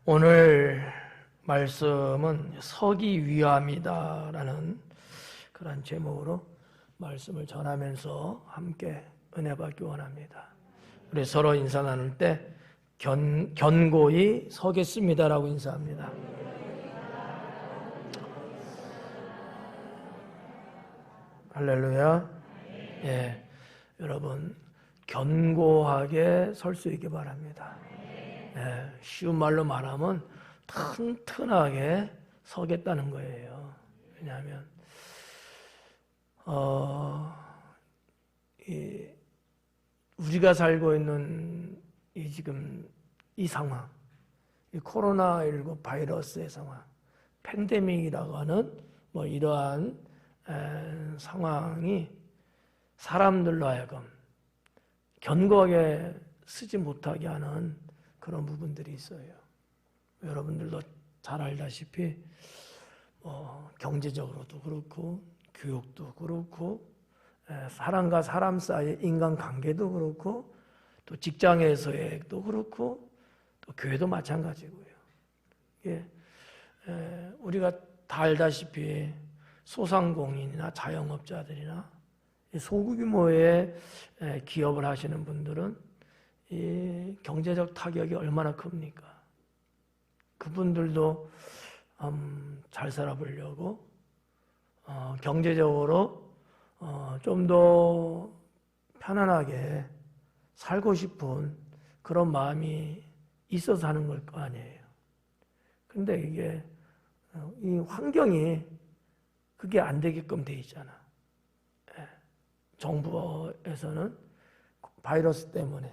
오늘 말씀은 서기 위함이다라는 그런 제목으로 말씀을 전하면서 함께 은혜 받기 원합니다. 우리 서로 인사 나눌 때 견고히 서겠습니다라고 인사합니다. 할렐루야. 예, 여러분 견고하게 설 수 있기 바랍니다. 예, 쉬운 말로 말하면 튼튼하게 서겠다는 거예요. 왜냐하면 우리가 살고 있는 지금 이 상황, 이 코로나19 바이러스의 상황, 팬데믹이라고 하는 이러한 상황이 사람들로 하여금 견고하게 쓰지 못하게 하는 그런 부분들이 있어요. 여러분들도 잘 알다시피 경제적으로도 그렇고 교육도 그렇고 사람과 사람 사이의 인간관계도 그렇고 또 직장에서도 그렇고 또 교회도 마찬가지고요. 우리가 다 알다시피 소상공인이나 자영업자들이나 소규모의 기업을 하시는 분들은 이 경제적 타격이 얼마나 큽니까? 그분들도 잘 살아보려고 경제적으로 좀 더 편안하게 살고 싶은 그런 마음이 있어서 하는 걸 거 아니에요. 근데 이게 이 환경이 그게 안 되게끔 돼 있잖아. 정부에서는 바이러스 때문에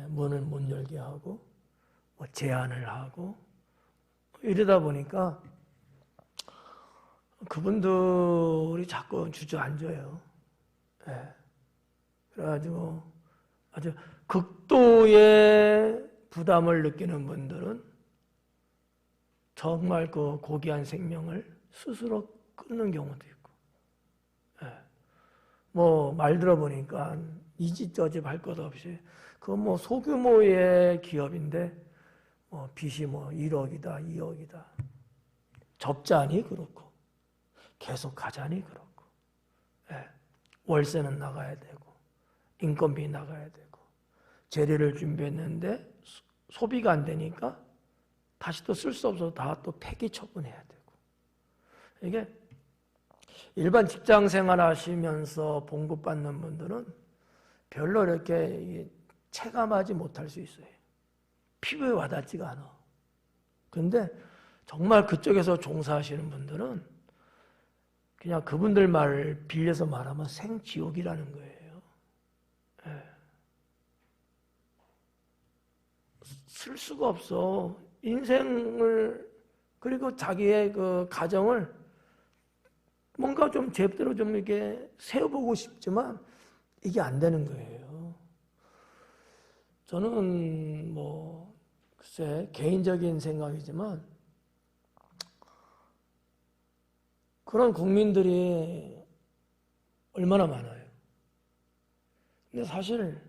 문을 못 열게 하고 제한을 하고 이러다 보니까 그분들이 자꾸 주저앉아요. 그래가지고 아주 극도의 부담을 느끼는 분들은 정말 그 고귀한 생명을 스스로 끊는 경우도 있고, 말 들어보니까 이지저지 할 것 없이 그 소규모의 기업인데 빚이 1억이다 2억이다 접자니 그렇고 계속 가자니 그렇고 월세는 나가야 되고 인건비 나가야 되고 재료를 준비했는데 소비가 안 되니까 다시 또 쓸 수 없어서 다 또 폐기 처분해야 되고 이게 일반 직장 생활 하시면서 봉급받는 분들은 별로 이렇게 체감하지 못할 수 있어요. 피부에 와닿지가 않아. 근데 정말 그쪽에서 종사하시는 분들은 그냥 그분들 말을 빌려서 말하면 생지옥이라는 거예요. 쓸 수가 없어. 인생을 그리고 자기의 그 가정을 뭔가 좀 제대로 좀 이렇게 세워보고 싶지만 이게 안 되는 거예요. 저는 글쎄 개인적인 생각이지만 그런 국민들이 얼마나 많아요. 근데 사실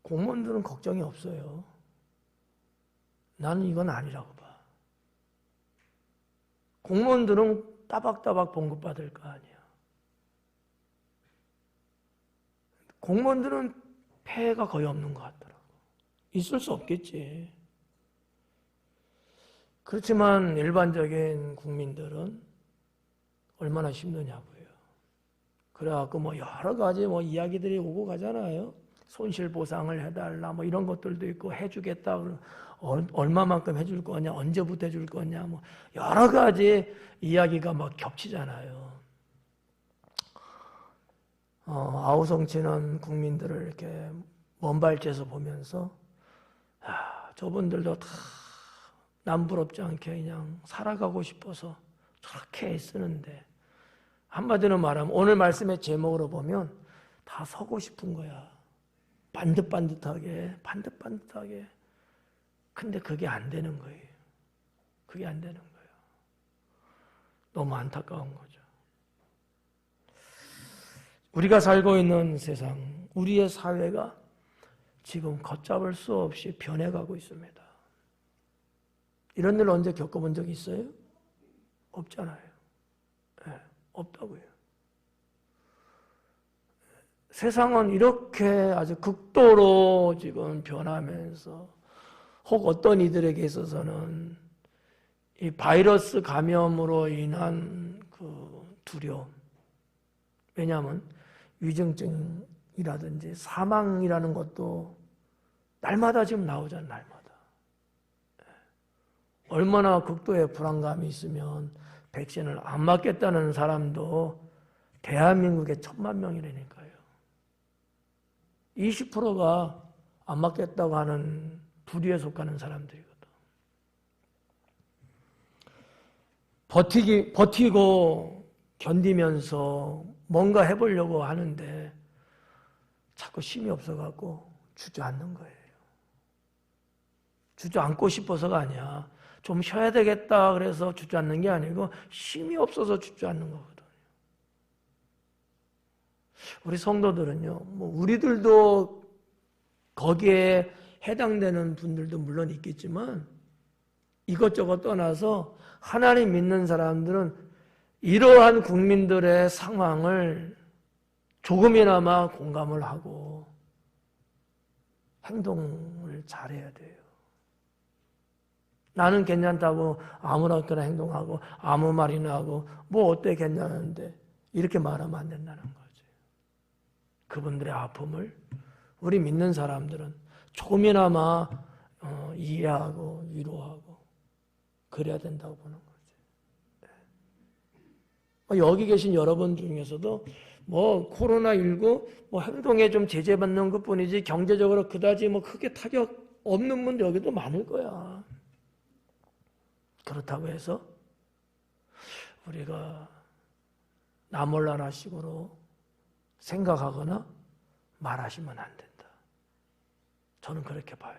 공무원들은 걱정이 없어요. 나는 이건 아니라고 봐. 공무원들은 따박따박 봉급 받을 거 아니야. 공무원들은 폐해가 거의 없는 것 같더라고. 있을 수 없겠지. 그렇지만 일반적인 국민들은 얼마나 힘드냐고요. 그래갖고 여러 가지 이야기들이 오고 가잖아요. 손실보상을 해달라 이런 것들도 있고 해주겠다. 얼마만큼 해줄 거냐, 언제부터 해줄 거냐, 여러 가지 이야기가 겹치잖아요. 아우성치는 국민들을 이렇게 먼발치에서 보면서 저분들도 다 남부럽지 않게 그냥 살아가고 싶어서 저렇게 애쓰는데 한마디로 말하면 오늘 말씀의 제목으로 보면 다 서고 싶은 거야. 반듯반듯하게. 근데 그게 안 되는 거예요. 그게 안 되는 거예요. 너무 안타까운 거죠. 우리가 살고 있는 세상, 우리의 사회가 지금 걷잡을 수 없이 변해가고 있습니다. 이런 일 언제 겪어본 적 있어요? 없잖아요. 네, 없다고요. 세상은 이렇게 아주 극도로 지금 변하면서 혹 어떤 이들에게 있어서는 이 바이러스 감염으로 인한 그 두려움. 왜냐하면 위중증이라든지 사망이라는 것도 날마다 지금 나오잖아요. 날마다. 얼마나 극도의 불안감이 있으면 백신을 안 맞겠다는 사람도 대한민국에 1,000만 명이라니까요. 20%가 안 맞겠다고 하는 부류에 속하는 사람들이거든. 버티고 견디면서 뭔가 해보려고 하는데 자꾸 힘이 없어갖고 주저앉는 거예요. 주저앉고 싶어서가 아니야. 좀 쉬어야 되겠다 그래서 주저앉는 게 아니고 힘이 없어서 주저앉는 거거든요. 우리 성도들은요, 뭐 우리들도 거기에 해당되는 분들도 물론 있겠지만 이것저것 떠나서 하나님 믿는 사람들은 이러한 국민들의 상황을 조금이나마 공감을 하고 행동을 잘해야 돼요. 나는 괜찮다고 아무렇게나 행동하고 아무 말이나 하고 뭐 어때 괜찮은데 이렇게 말하면 안 된다는 거지. 그분들의 아픔을 우리 믿는 사람들은 조금이나마 이해하고 위로하고 그래야 된다고 보는 거지. 여기 계신 여러분 중에서도 뭐 코로나19 뭐 행동에 좀 제재받는 것뿐이지 경제적으로 그다지 뭐 크게 타격 없는 분들 여기도 많을 거야. 그렇다고 해서 우리가 나 몰라라 식으로 생각하거나 말하시면 안 된다. 저는 그렇게 봐요.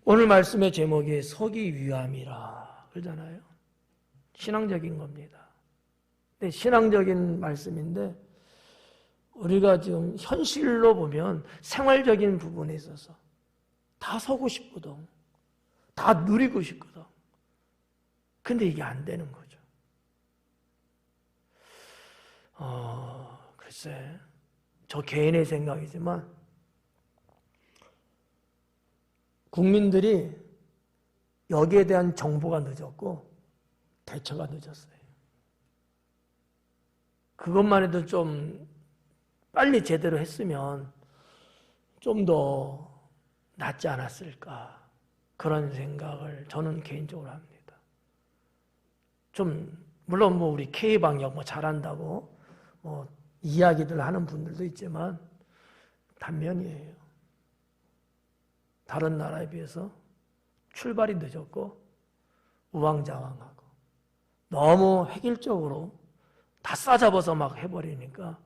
오늘 말씀의 제목이 서기 위함이라 그러잖아요. 신앙적인 겁니다. 근데 신앙적인 말씀인데 우리가 지금 현실로 보면 생활적인 부분에 있어서 다 서고 싶거든. 다 누리고 싶거든. 근데 이게 안 되는 거죠. 글쎄, 저 개인의 생각이지만 국민들이 여기에 대한 정보가 늦었고 대처가 늦었어요. 그것만 해도 좀 빨리 제대로 했으면 좀 더 낫지 않았을까 그런 생각을 저는 개인적으로 합니다. 좀 물론 뭐 우리 K방역 뭐 잘한다고 뭐 이야기들 하는 분들도 있지만 단면이에요. 다른 나라에 비해서 출발이 늦었고 우왕좌왕하고 너무 획일적으로 다 싸잡아서 막 해버리니까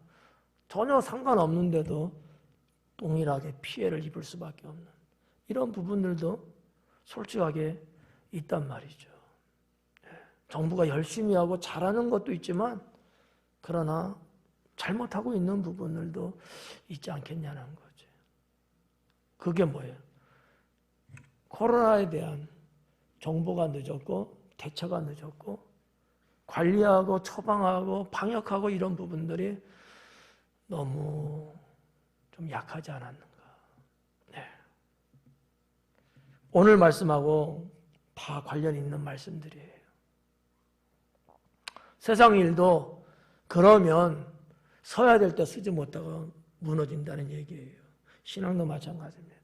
전혀 상관없는데도 동일하게 피해를 입을 수밖에 없는 이런 부분들도 솔직하게 있단 말이죠. 정부가 열심히 하고 잘하는 것도 있지만 그러나 잘못하고 있는 부분들도 있지 않겠냐는 거지. 그게 뭐예요? 코로나에 대한 정보가 늦었고 대처가 늦었고 관리하고 처방하고 방역하고 이런 부분들이 너무 좀 약하지 않았는가. 네. 오늘 말씀하고 다 관련 있는 말씀들이에요. 세상 일도 그러면 서야 될 때 쓰지 못하고 무너진다는 얘기예요. 신앙도 마찬가지입니다.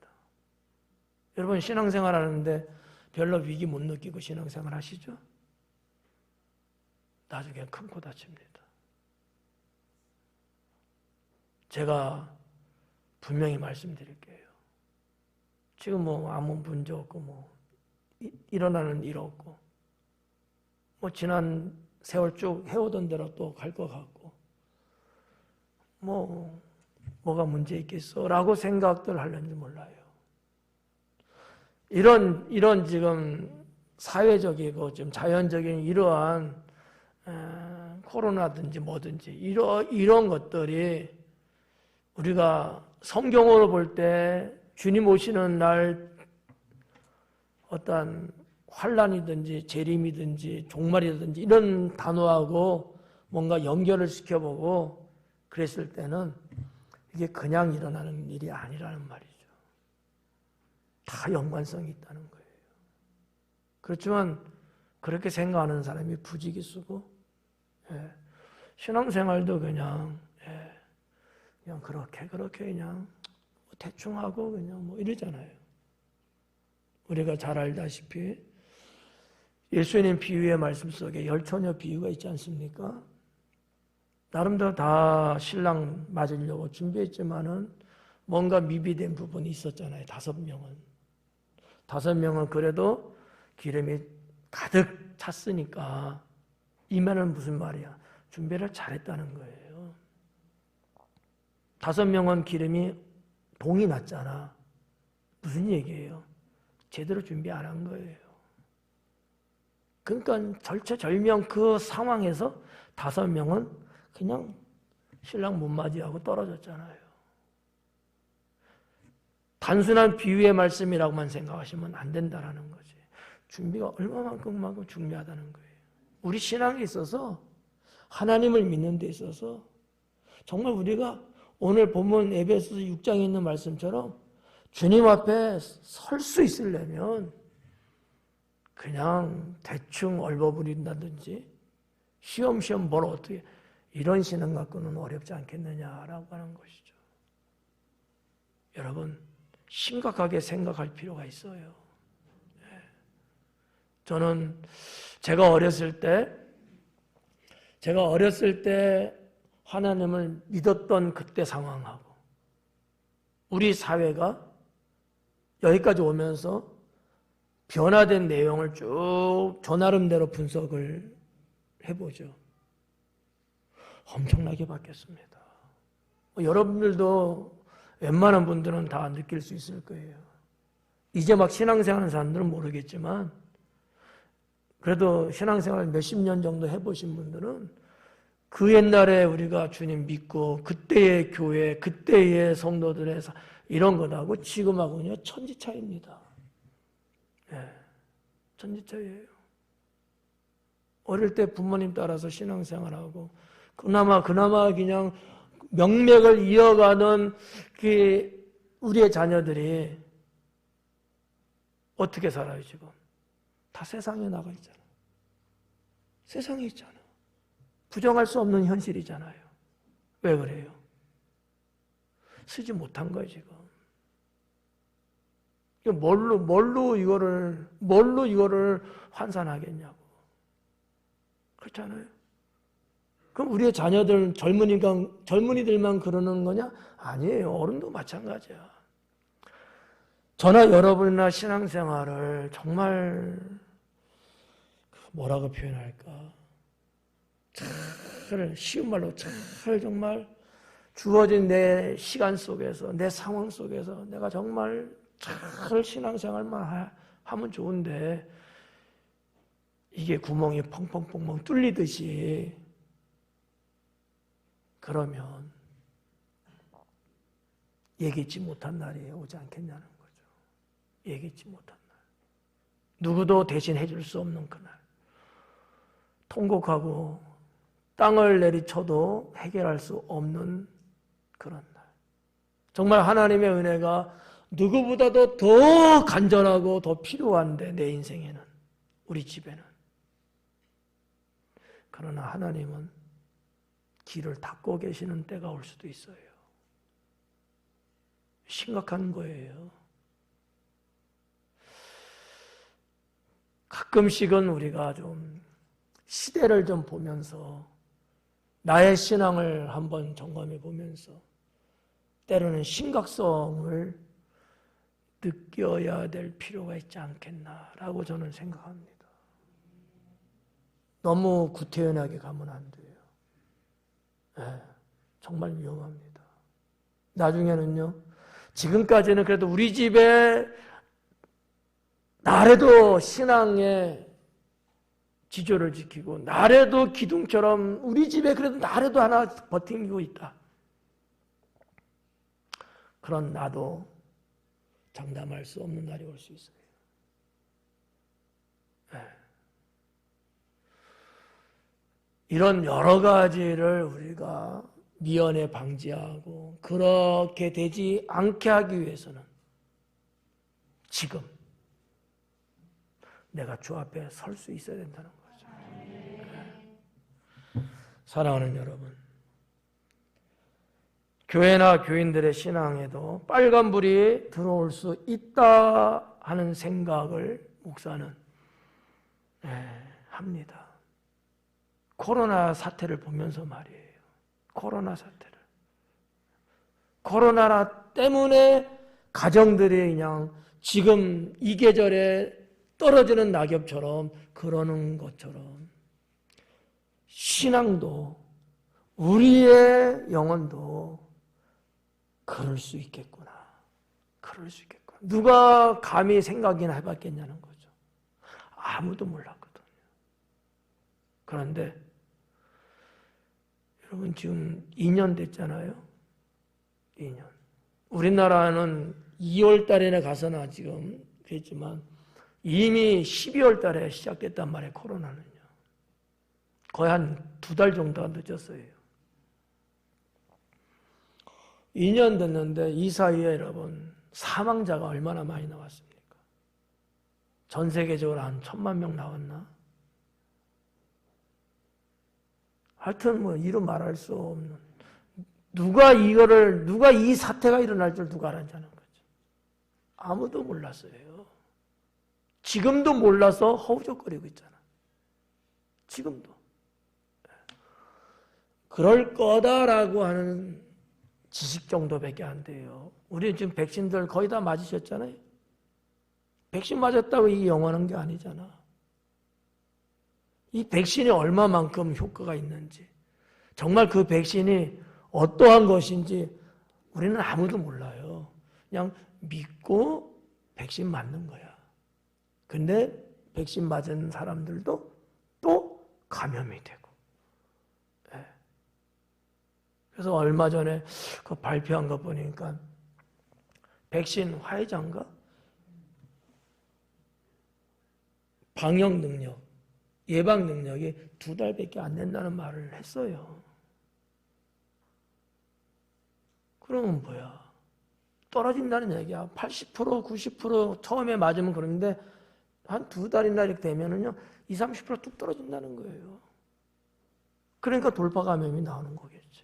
여러분 신앙생활 하는데 별로 위기 못 느끼고 신앙생활 하시죠? 나중에 큰 코 다칩니다. 제가 분명히 말씀드릴게요. 지금 뭐 아무 문제 없고 뭐 일어나는 일 없고 뭐 지난 세월 쭉 해오던 대로 또 갈 것 같고 뭐가 문제 있겠어? 라고 생각들 하려는지 몰라요. 이런 지금 사회적이고 좀 자연적인 이러한 코로나든지 뭐든지 이런 것들이 우리가 성경으로 볼 때 주님 오시는 날 어떠한 환란이든지 재림이든지 종말이든지 이런 단어하고 뭔가 연결을 시켜보고 그랬을 때는 이게 그냥 일어나는 일이 아니라는 말이죠. 다 연관성이 있다는 거예요. 그렇지만 그렇게 생각하는 사람이 부지기수고, 신앙생활도 그냥 그렇게 그냥 대충 하고 그냥 뭐 이러잖아요. 우리가 잘 알다시피 예수님 비유의 말씀 속에 열처녀 비유가 있지 않습니까? 나름대로 다 신랑 맞으려고 준비했지만은 뭔가 미비된 부분이 있었잖아요. 5명은. 5명은 그래도 기름이 가득 찼으니까 이 말은 무슨 말이야? 준비를 잘했다는 거예요. 5명은 기름이 동이 났잖아. 무슨 얘기예요? 제대로 준비 안 한 거예요. 그러니까 절체절명 그 상황에서 5명은 그냥 신랑 못 맞이하고 떨어졌잖아요. 단순한 비유의 말씀이라고만 생각하시면 안 된다는 거지. 준비가 얼마만큼 중요하다는 거예요. 우리 신앙에 있어서 하나님을 믿는 데 있어서 정말 우리가 오늘 본문 에베소서 6장에 있는 말씀처럼 주님 앞에 설 수 있으려면 그냥 대충 얼버무린다든지 쉬엄쉬엄 뭘 어떻게 이런 신앙 갖고는 어렵지 않겠느냐라고 하는 것이죠. 여러분 심각하게 생각할 필요가 있어요. 저는 제가 어렸을 때 하나님을 믿었던 그때 상황하고 우리 사회가 여기까지 오면서 변화된 내용을 쭉 저 나름대로 분석을 해보죠. 엄청나게 바뀌었습니다. 여러분들도 웬만한 분들은 다 느낄 수 있을 거예요. 이제 막 신앙생활하는 사람들은 모르겠지만 그래도 신앙생활 몇십 년 정도 해보신 분들은 그 옛날에 우리가 주님 믿고 그때의 교회, 그때의 성도들의 이런 것하고 지금하고는 천지 차이입니다. 천지 차이예요. 어릴 때 부모님 따라서 신앙생활하고 그나마 그냥 명맥을 이어가는 그 우리의 자녀들이 어떻게 살아요 지금? 다 세상에 나가 있잖아. 세상에 있잖아. 부정할 수 없는 현실이잖아요. 왜 그래요? 쓰지 못한 거예요 지금. 뭘로 이거를 환산하겠냐고. 그렇잖아요. 그럼 우리의 자녀들 젊은이들만 그러는 거냐? 아니에요. 어른도 마찬가지야. 저나 여러분이나 신앙생활을 정말 뭐라고 표현할까? 잘 쉬운 말로 잘 정말 주어진 내 시간 속에서 내 상황 속에서 내가 정말 잘 신앙생활만 하면 좋은데 이게 구멍이 펑펑펑펑 뚫리듯이 그러면 예기치 못한 날이 오지 않겠냐는 거죠. 예기치 못한 날. 누구도 대신 해줄 수 없는 그날. 통곡하고 땅을 내리쳐도 해결할 수 없는 그런 날. 정말 하나님의 은혜가 누구보다도 더 간절하고 더 필요한데 내 인생에는, 우리 집에는. 그러나 하나님은 길을 닫고 계시는 때가 올 수도 있어요. 심각한 거예요. 가끔씩은 우리가 좀 시대를 좀 보면서 나의 신앙을 한번 점검해 보면서 때로는 심각성을 느껴야 될 필요가 있지 않겠나라고 저는 생각합니다. 너무 구태연하게 가면 안 돼요. 정말 위험합니다. 나중에는요, 지금까지는 그래도 우리 집에 나래도 신앙의 지조를 지키고 나래도 기둥처럼 우리 집에 그래도 나래도 하나 버티고 있다. 그런 나도 장담할 수 없는 날이 올 수 있어요. 이런 여러 가지를 우리가 미연에 방지하고 그렇게 되지 않게 하기 위해서는 지금 내가 주 앞에 설 수 있어야 된다는 거죠. 사랑하는 여러분, 교회나 교인들의 신앙에도 빨간불이 들어올 수 있다 하는 생각을 목사는 합니다. 코로나 사태를 보면서 말이에요. 코로나 사태를. 코로나 때문에 가정들이 그냥 지금 이 계절에 떨어지는 낙엽처럼 그러는 것처럼 신앙도 우리의 영혼도 그럴 수 있겠구나. 그럴 수 있겠구나. 누가 감히 생각이나 해봤겠냐는 거죠. 아무도 몰랐거든요. 그런데 여러분 지금 2년 됐잖아요. 2년. 우리나라는 2월 달에나 가서나 지금 그랬지만 이미 12월 달에 시작됐단 말이에요. 코로나는요. 거의 한 2달 정도가 늦었어요. 2년 됐는데 이 사이에 여러분 사망자가 얼마나 많이 나왔습니까? 전 세계적으로 한 1,000만 명 나왔나? 하여튼 뭐 이루 말할 수 없는 누가 이 사태가 일어날 줄 누가 알았냐는 거죠. 아무도 몰랐어요. 지금도 몰라서 허우적거리고 있잖아. 지금도. 그럴 거다라고 하는 지식 정도밖에 안 돼요. 우리 지금 백신들 거의 다 맞으셨잖아요. 백신 맞았다고 이게 영원한 게 아니잖아. 이 백신이 얼마만큼 효과가 있는지, 정말 그 백신이 어떠한 것인지 우리는 아무도 몰라요. 그냥 믿고 백신 맞는 거야. 근데 백신 맞은 사람들도 또 감염이 되고. 그래서 얼마 전에 그 발표한 거 보니까 백신 화이자인가? 방역 능력, 예방 능력이 2달밖에 안 된다는 말을 했어요. 그러면 뭐야? 떨어진다는 얘기야. 80%, 90% 처음에 맞으면 그런데 한 2달이나 이렇게 되면은요, 20, 30% 뚝 떨어진다는 거예요. 그러니까 돌파 감염이 나오는 거겠지.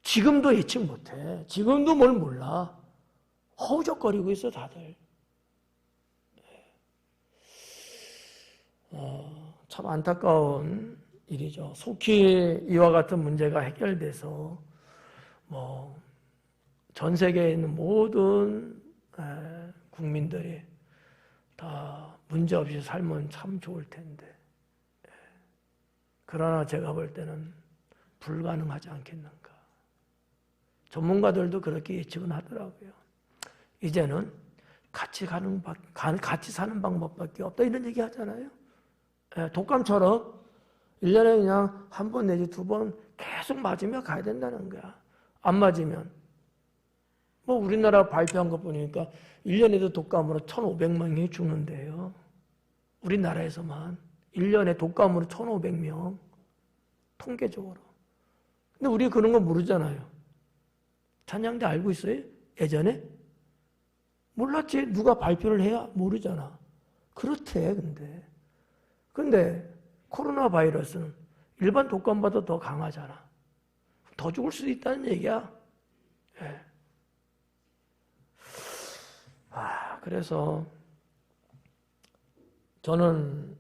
지금도 예측 못해. 지금도 뭘 몰라. 허우적거리고 있어, 다들. 참 안타까운 일이죠. 속히 이와 같은 문제가 해결돼서 전 세계에 있는 모든 국민들이 다 문제없이 살면 참 좋을 텐데, 그러나 제가 볼 때는 불가능하지 않겠는가. 전문가들도 그렇게 예측은 하더라고요. 이제는 같이 사는 방법밖에 없다 이런 얘기 하잖아요. 독감처럼 1년에 그냥 한 번 내지 2번 계속 맞으며 가야 된다는 거야. 안 맞으면 우리나라 발표한 거 보니까 1년에도 독감으로 1,500명이 죽는데요. 우리나라에서만 1년에 독감으로 1,500명 통계적으로. 근데 우리 그런 거 모르잖아요. 찬양대 알고 있어요? 예전에? 몰랐지. 누가 발표를 해야 모르잖아. 그렇대. 근데 코로나 바이러스는 일반 독감보다 더 강하잖아. 더 죽을 수도 있다는 얘기야. 네. 그래서 저는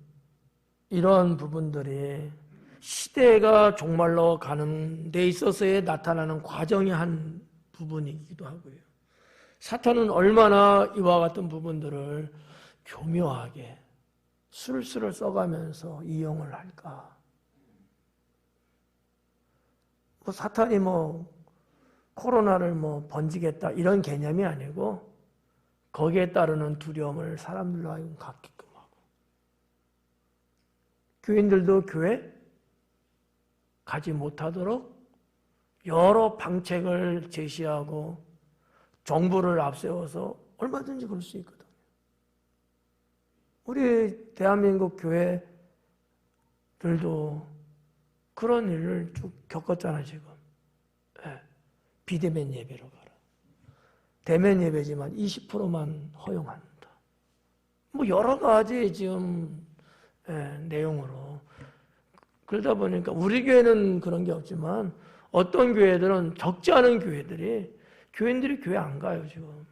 이런 부분들이 시대가 종말로 가는 데 있어서의 나타나는 과정의 한 부분이기도 하고요. 사탄은 얼마나 이와 같은 부분들을 교묘하게 술술을 써가면서 이용을 할까? 사탄이 코로나를 번지겠다 이런 개념이 아니고 거기에 따르는 두려움을 사람들로 하여금 갖게끔 하고, 교인들도 교회 가지 못하도록 여러 방책을 제시하고 정부를 앞세워서 얼마든지 그럴 수 있거든요. 우리 대한민국 교회들도 그런 일을 쭉 겪었잖아, 지금. 예. 비대면 예배로 가라. 대면 예배지만 20%만 허용한다. 뭐 여러 가지 지금 내용으로. 그러다 보니까 우리 교회는 그런 게 없지만 어떤 교회들은 적지 않은 교인들이 교회 안 가요, 지금.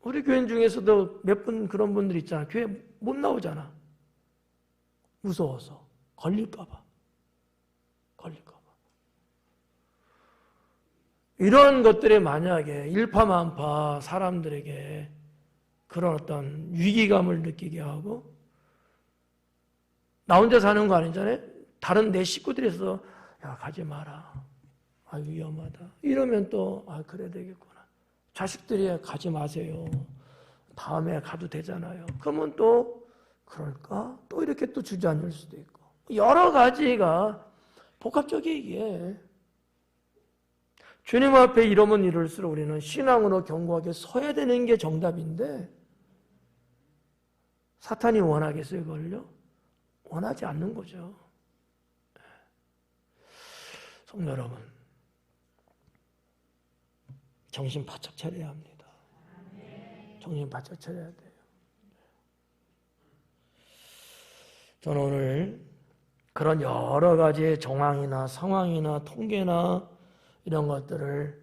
우리 교인 중에서도 몇 분 그런 분들 있잖아. 교회 못 나오잖아. 무서워서. 걸릴까봐. 이런 것들이 만약에 일파만파 사람들에게 그런 어떤 위기감을 느끼게 하고, 나 혼자 사는 거 아니잖아요? 다른 내 식구들에서, 야, 가지 마라. 아, 위험하다. 이러면 또, 아, 그래야 되겠구나. 자식들이 가지 마세요. 다음에 가도 되잖아요. 그러면 또, 그럴까? 또 이렇게 또 주저앉을 수도 있고. 여러 가지가 복합적이에요, 이게. 주님 앞에 이러면 이럴수록 우리는 신앙으로 견고하게 서야 되는 게 정답인데, 사탄이 원하겠어요, 그걸요? 원하지 않는 거죠. 성도 여러분, 정신 바짝 차려야 합니다. 정신 바짝 차려야 돼요. 저는 오늘 그런 여러 가지의 정황이나 상황이나 통계나 이런 것들을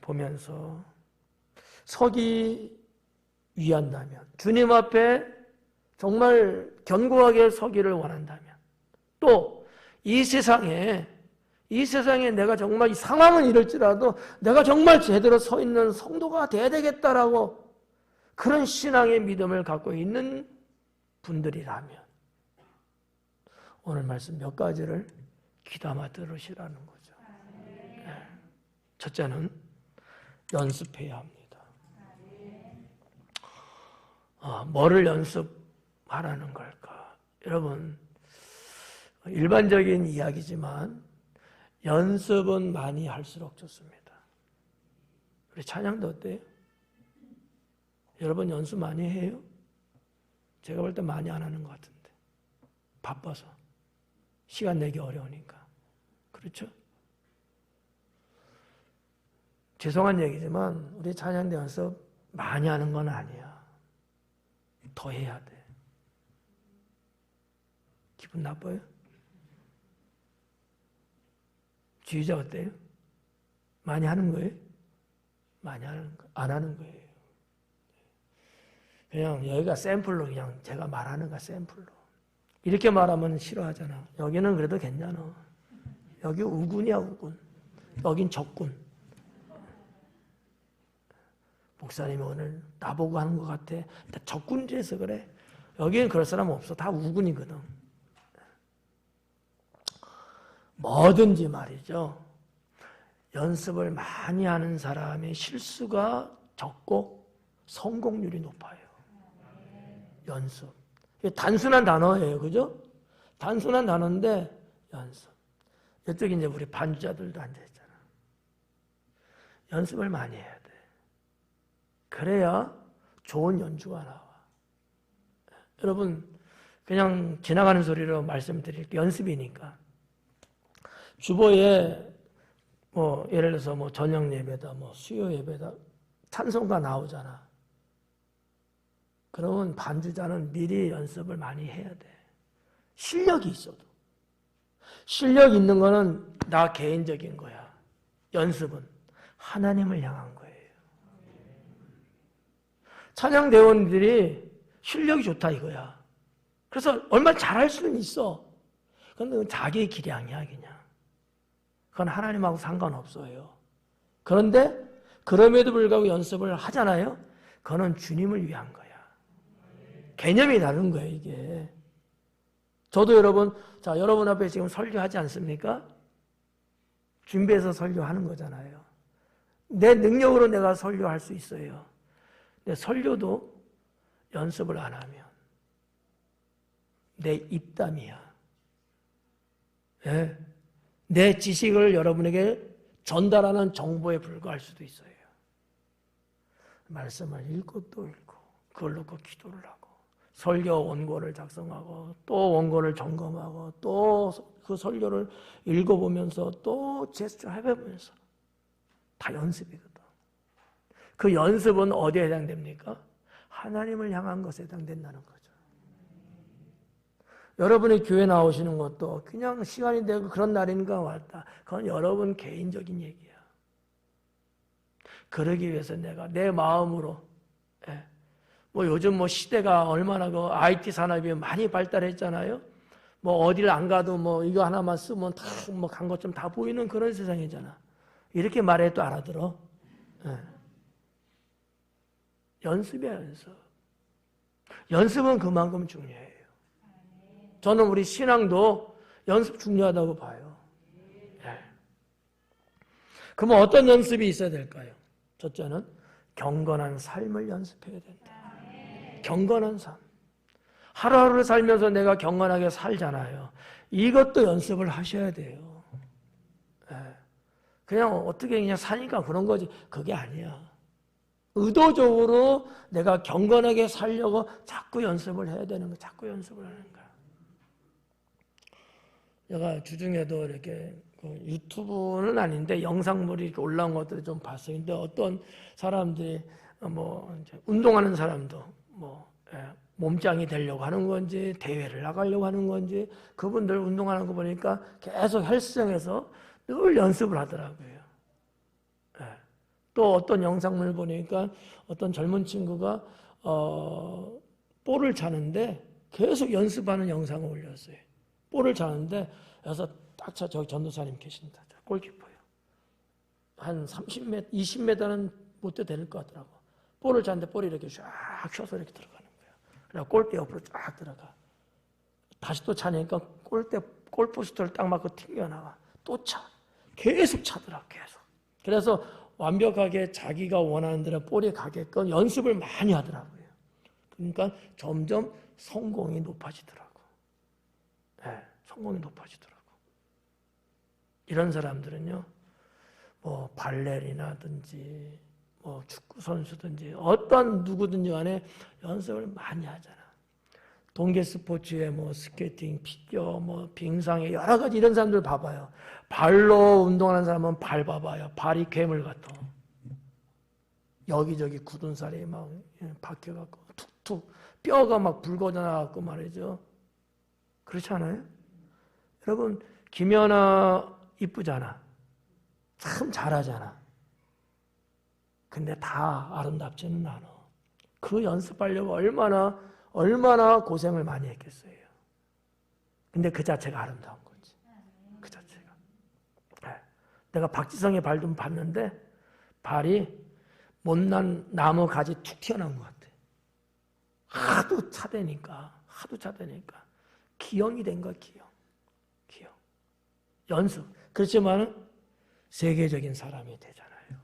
보면서 서기 위한다면, 주님 앞에 정말 견고하게 서기를 원한다면, 또 이 세상에 내가 정말 이 상황은 이럴지라도 내가 정말 제대로 서 있는 성도가 돼야 되겠다라고 그런 신앙의 믿음을 갖고 있는 분들이라면 오늘 말씀 몇 가지를 귀담아 들으시라는 거죠. 첫째는 연습해야 합니다. 뭐를 연습하라는 걸까? 여러분, 일반적인 이야기지만 연습은 많이 할수록 좋습니다. 우리 찬양도 어때요? 여러분 연습 많이 해요? 제가 볼 때 많이 안 하는 것 같은데. 바빠서. 시간 내기 어려우니까. 그렇죠? 죄송한 얘기지만 우리 찬양대 연습 많이 하는 건 아니야. 더 해야 돼. 기분 나빠요? 지휘자 어때요? 많이 하는 거예요? 많이 하는 거, 안 하는 거예요. 그냥 여기가 샘플로 그냥 제가 말하는 거 샘플로. 이렇게 말하면 싫어하잖아. 여기는 그래도 괜찮아. 여기 우군이야, 우군. 여긴 적군. 목사님이 오늘 나보고 하는 것 같아. 나 적군지에서 그래. 여기는 그럴 사람 없어. 다 우군이거든. 뭐든지 말이죠. 연습을 많이 하는 사람의 실수가 적고 성공률이 높아요. 연습. 단순한 단어예요. 그죠? 단순한 단어인데 연습. 이쪽에 이제 우리 반주자들도 앉아있잖아. 연습을 많이 해야 돼. 그래야 좋은 연주가 나와. 여러분, 그냥 지나가는 소리로 말씀드릴게요. 연습이니까. 주보에 예를 들어서 저녁 예배다, 수요 예배다, 찬송가 나오잖아. 그러면 반주자는 미리 연습을 많이 해야 돼. 실력이 있어도. 실력 있는 거는 나 개인적인 거야. 연습은 하나님을 향한 거예요. 찬양대원들이 실력이 좋다 이거야. 그래서 얼마나 잘할 수는 있어. 그런데 자기의 기량이야 그냥. 그건 하나님하고 상관없어요. 그런데 그럼에도 불구하고 연습을 하잖아요. 그거는 주님을 위한 거야. 개념이 다른 거예요 이게. 저도 여러분 앞에 지금 설교하지 않습니까? 준비해서 설교하는 거잖아요. 내 능력으로 내가 설교할 수 있어요. 근데 설교도 연습을 안 하면 내 입담이야. 네. 내 지식을 여러분에게 전달하는 정보에 불과할 수도 있어요. 말씀을 읽고 또 읽고 그걸 놓고 기도를 하고 설교 원고를 작성하고 또 원고를 점검하고 또 그 설교를 읽어보면서 또 제스처 해보면서 다 연습이거든. 그 연습은 어디에 해당됩니까? 하나님을 향한 것에 해당된다는 거죠. 여러분이 교회 나오시는 것도 그냥 시간이 되고 그런 날인가 왔다. 그건 여러분 개인적인 얘기야. 그러기 위해서 내가 내 마음으로 뭐 요즘 뭐 시대가 얼마나 그 IT 산업이 많이 발달했잖아요. 뭐 어디를 안 가도 뭐 이거 하나만 쓰면 다 뭐 간 것처럼 다 보이는 그런 세상이잖아. 이렇게 말해도 알아들어. 연습이야, 연습. 연습은 그만큼 중요해요. 저는 우리 신앙도 연습 중요하다고 봐요. 그러면 어떤 연습이 있어야 될까요? 첫째는 경건한 삶을 연습해야 된다. 경건한 삶. 하루하루를 살면서 내가 경건하게 살잖아요. 이것도 연습을 하셔야 돼요. 그냥 어떻게 그냥 사니까 그런 거지. 그게 아니야. 의도적으로 내가 경건하게 살려고 자꾸 연습을 해야 되는 거야. 자꾸 연습을 하는 거야. 제가 주중에도 이렇게 유튜브는 아닌데 영상물이 이렇게 올라온 것들을 좀 봤어요. 근데 어떤 사람들이 뭐 이제 운동하는 사람도 뭐 몸짱이 되려고 하는 건지 대회를 나가려고 하는 건지 그분들 운동하는 거 보니까 계속 헬스장에서 늘 연습을 하더라고요. 또 어떤 영상물 보니까 어떤 젊은 친구가 볼을 차는데 계속 연습하는 영상을 올렸어요. 볼을 차는데 여기서 딱 차, 저기 전도사님 계신다. 골키퍼예요. 한 30m, 20m는 못 될 것 같더라고. 볼을 차는데 볼이 이렇게 쫙 휘어서 이렇게 들어가는 거예요. 그래서 골대 옆으로 쫙 들어가. 다시 또 차니까 골포스트를 딱 맞고 튕겨나와. 또 차. 계속 차더라, 계속. 그래서 완벽하게 자기가 원하는 대로 볼이 가게끔 연습을 많이 하더라고요. 그러니까 점점 성공이 높아지더라고. 성공이 높아지더라고. 이런 사람들은요, 뭐 발레리나든지 뭐 축구 선수든지 어떤 누구든지 간에 연습을 많이 하잖아. 동계 스포츠에 뭐 스케이팅, 피겨, 뭐 빙상에 여러 가지 이런 사람들 봐봐요. 발로 운동하는 사람은 발 봐봐요. 발이 괴물 같아. 여기저기 굳은 살이 막 박혀갖고 툭툭 뼈가 막 붉어져 나갖고 말이죠. 그렇지 않아요? 여러분 김연아 이쁘잖아. 참 잘하잖아. 근데 다 아름답지는 않아. 그 연습하려고 얼마나 고생을 많이 했겠어요. 근데 그 자체가 아름다운 거지. 그 자체가. 내가 박지성의 발 좀 봤는데 발이 못난 나무 가지 툭 튀어나온 것 같아. 하도 차대니까 기형이 된 거야, 기형. 연습. 그렇지만 세계적인 사람이 되잖아요.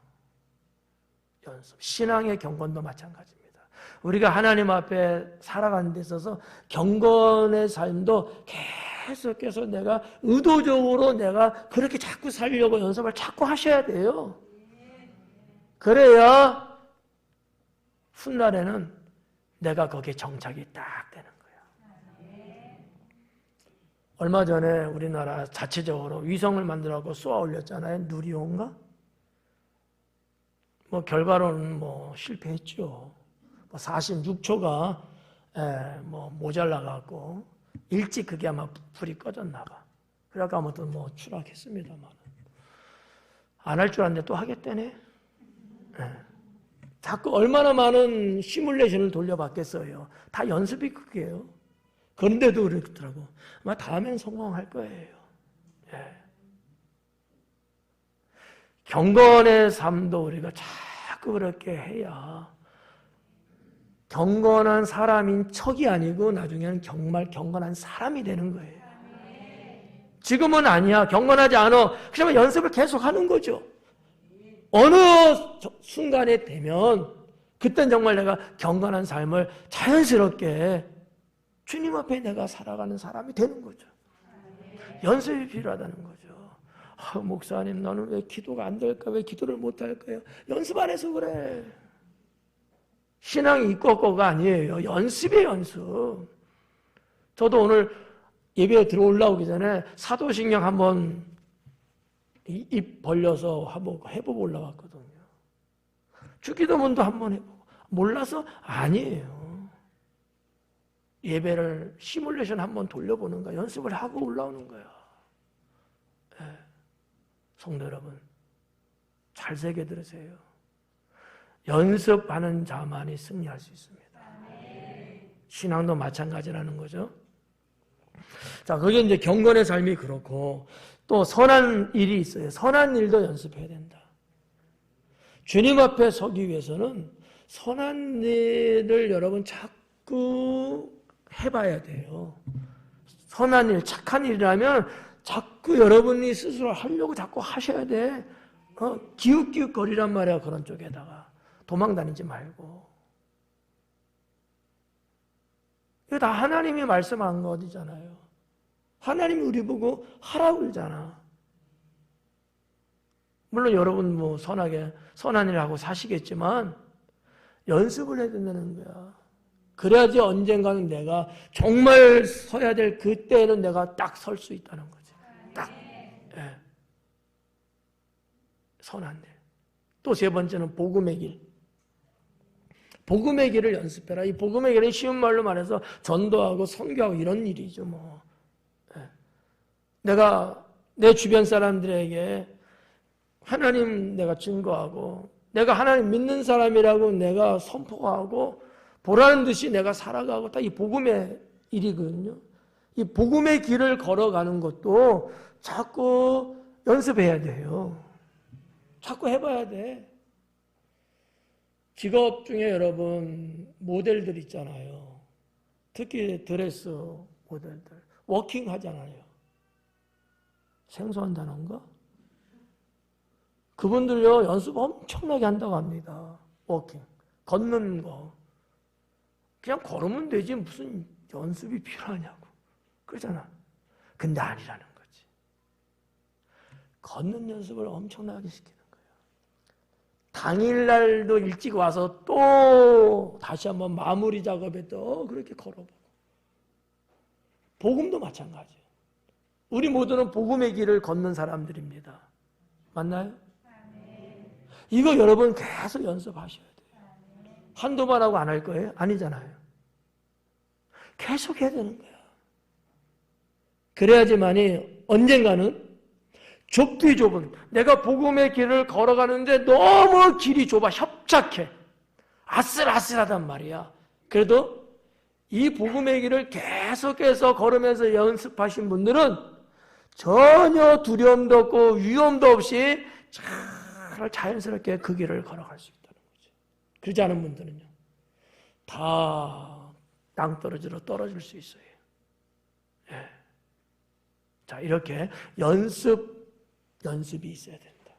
연습. 신앙의 경건도 마찬가지입니다. 우리가 하나님 앞에 살아가는 데 있어서 경건의 삶도 계속해서 내가 의도적으로 내가 그렇게 자꾸 살려고 연습을 자꾸 하셔야 돼요. 그래야 훗날에는 내가 거기에 정착이 딱 되는 거예요. 얼마 전에 우리나라 자체적으로 위성을 만들어서 쏘아 올렸잖아요. 누리호인가? 뭐 결과로는 뭐 실패했죠. 뭐 46초가 뭐 모자라갖고 일찍 그게 아마 불이 꺼졌나 봐. 그래갖고 아무튼 뭐 추락했습니다만 안 할 줄 알았는데 또 하겠다네. 자꾸 얼마나 많은 시뮬레이션을 돌려봤겠어요. 다 연습이 그게요. 그런데도 그렇더라고. 아마 다음엔 성공할 거예요. 경건의 삶도 우리가 자꾸 그렇게 해야 경건한 사람인 척이 아니고 나중에는 정말 경건한 사람이 되는 거예요. 지금은 아니야. 경건하지 않아. 그러면 연습을 계속 하는 거죠. 어느 순간에 되면 그땐 정말 내가 경건한 삶을 자연스럽게 주님 앞에 내가 살아가는 사람이 되는 거죠. 연습이 필요하다는 거죠. 목사님 나는 왜 기도가 안 될까? 왜 기도를 못 할까요? 연습 안 해서 그래. 신앙이 있고 없고가 아니에요. 연습이에요, 연습. 저도 오늘 예배에 들어올라오기 전에 사도신경 한번 입 벌려서 한번 해보고 올라왔거든요. 주기도문도 한번 해보고. 몰라서? 아니에요. 예배를 시뮬레이션 한번 돌려보는 거야. 연습을 하고 올라오는 거야. 네. 성도 여러분, 잘 새겨 들으세요. 연습하는 자만이 승리할 수 있습니다. 신앙도 마찬가지라는 거죠. 자, 그게 이제 경건의 삶이 그렇고, 또 선한 일이 있어요. 선한 일도 연습해야 된다. 주님 앞에 서기 위해서는 선한 일을 여러분 자꾸 해봐야 돼요. 선한 일, 착한 일이라면 자꾸 여러분이 스스로 하려고 자꾸 하셔야 돼. 기웃기웃 거리란 말이야, 그런 쪽에다가. 도망 다니지 말고. 이거 다 하나님이 말씀한 거잖아요. 하나님이 우리 보고 하라고 그러잖아. 물론 여러분 뭐 선하게 선한 일을 하고 사시겠지만 연습을 해야 된다는 거야. 그래야지 언젠가는 내가 정말 서야 될 그때는 내가 딱 설 수 있다는 거지. 딱. 예. 선한 일. 또 세 번째는 복음의 길. 복음의 길을 연습해라. 이 복음의 길은 쉬운 말로 말해서 전도하고 선교하고 이런 일이죠. 뭐. 예. 내가 내 주변 사람들에게 하나님 내가 증거하고 내가 하나님 믿는 사람이라고 내가 선포하고 보라는 듯이 내가 살아가고 딱 이 복음의 일이거든요. 이 복음의 길을 걸어가는 것도 자꾸 연습해야 돼요. 자꾸 해봐야 돼. 직업 중에 여러분 모델들 있잖아요. 특히 드레스 모델들. 워킹 하잖아요. 생소한 단어인가? 그분들요 연습 엄청나게 한다고 합니다. 워킹. 걷는 거. 그냥 걸으면 되지 무슨 연습이 필요하냐고. 그러잖아. 근데 아니라는 거지. 걷는 연습을 엄청나게 시키는 거예요. 당일날도 일찍 와서 또 다시 한번 마무리 작업에 또 그렇게 걸어보고. 복음도 마찬가지예요. 우리 모두는 복음의 길을 걷는 사람들입니다. 맞나요? 이거 여러분 계속 연습하셔야 돼요. 한두 번 하고 안 할 거예요? 아니잖아요. 계속 해야 되는 거야. 그래야지만이 언젠가는 좁디 좁은 내가 복음의 길을 걸어가는데 너무 길이 좁아 협착해. 아슬아슬하단 말이야. 그래도 이 복음의 길을 계속해서 걸으면서 연습하신 분들은 전혀 두려움도 없고 위험도 없이 자연스럽게 그 길을 걸어갈 수 있다는 거죠. 그러지 않은 분들은요. 다 낭떠러지로 떨어질 수 있어요. 예. 자, 이렇게 연습이 있어야 된다.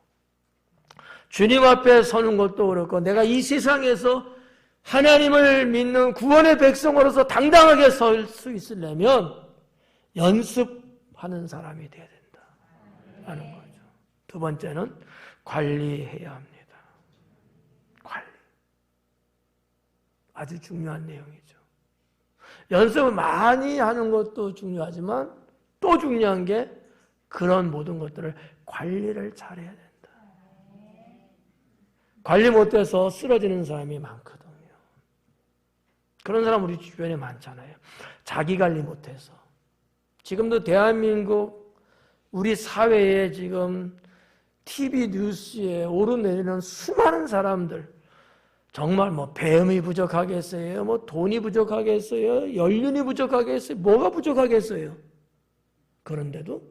주님 앞에 서는 것도 그렇고 내가 이 세상에서 하나님을 믿는 구원의 백성으로서 당당하게 설 수 있으려면 연습하는 사람이 돼야 된다 하는 거죠. 두 번째는 관리해야 합니다. 관리. 아주 중요한 내용이죠. 연습을 많이 하는 것도 중요하지만 또 중요한 게 그런 모든 것들을 관리를 잘해야 된다. 관리 못해서 쓰러지는 사람이 많거든요. 그런 사람 우리 주변에 많잖아요. 자기 관리 못해서. 지금도 대한민국 우리 사회에 지금 TV 뉴스에 오르내리는 수많은 사람들 정말 뭐 배움이 부족하겠어요? 뭐 돈이 부족하겠어요? 연륜이 부족하겠어요? 뭐가 부족하겠어요? 그런데도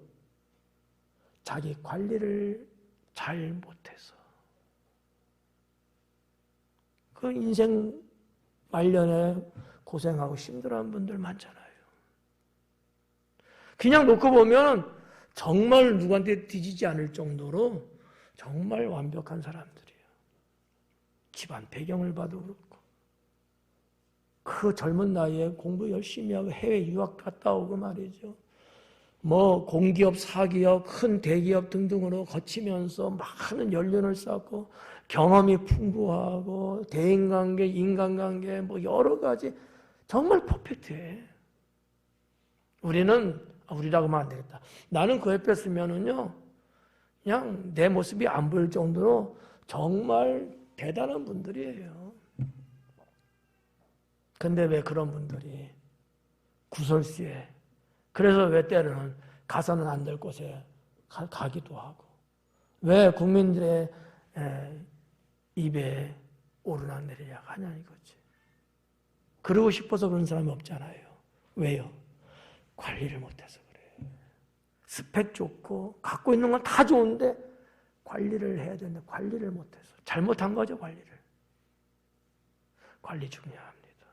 자기 관리를 잘 못해서 그 인생 말년에 고생하고 힘들어하는 분들 많잖아요. 그냥 놓고 보면 정말 누구한테 뒤지지 않을 정도로 정말 완벽한 사람들이에요. 집안 배경을 봐도 그렇고 그 젊은 나이에 공부 열심히 하고 해외 유학 갔다 오고 말이죠. 뭐 공기업, 사기업, 큰 대기업 등등으로 거치면서 많은 연륜을 쌓고 경험이 풍부하고 대인관계, 인간관계 뭐 여러 가지 정말 퍼펙트해. 우리라고 하면 안 되겠다. 나는 그 옆에 쓰면은요, 그냥 내 모습이 안 보일 정도로 정말 대단한 분들이에요. 근데 왜 그런 분들이 구설수에, 그래서 왜 때로는 가서는 안 될 곳에 가기도 하고, 왜 국민들의 입에 오르락내리락 하냐 이거지. 그러고 싶어서 그런 사람이 없잖아요. 왜요? 관리를 못해서 그래요. 스펙 좋고 갖고 있는 건 다 좋은데 관리를 해야 되는데 관리를 못해서 잘못한 거죠. 관리 중요합니다.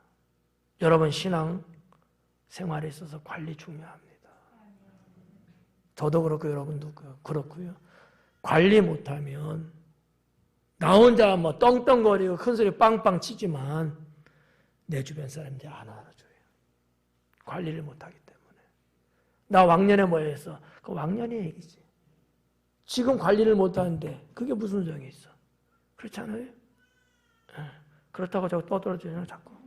여러분 신앙 생활에 있어서 관리 중요합니다. 저도 그렇고 여러분도 그렇고요. 관리 못하면 나 혼자 뭐 떵떵거리고 큰소리 빵빵 치지만 내 주변 사람들이 안 알아줘요. 관리를 못하기 때문에. 나 왕년에 뭐 했어? 그 왕년의 얘기지. 지금 관리를 못하는데 그게 무슨 소용이 있어? 그렇지 않아요? 그렇다고 자꾸 떠들어주잖아 자꾸.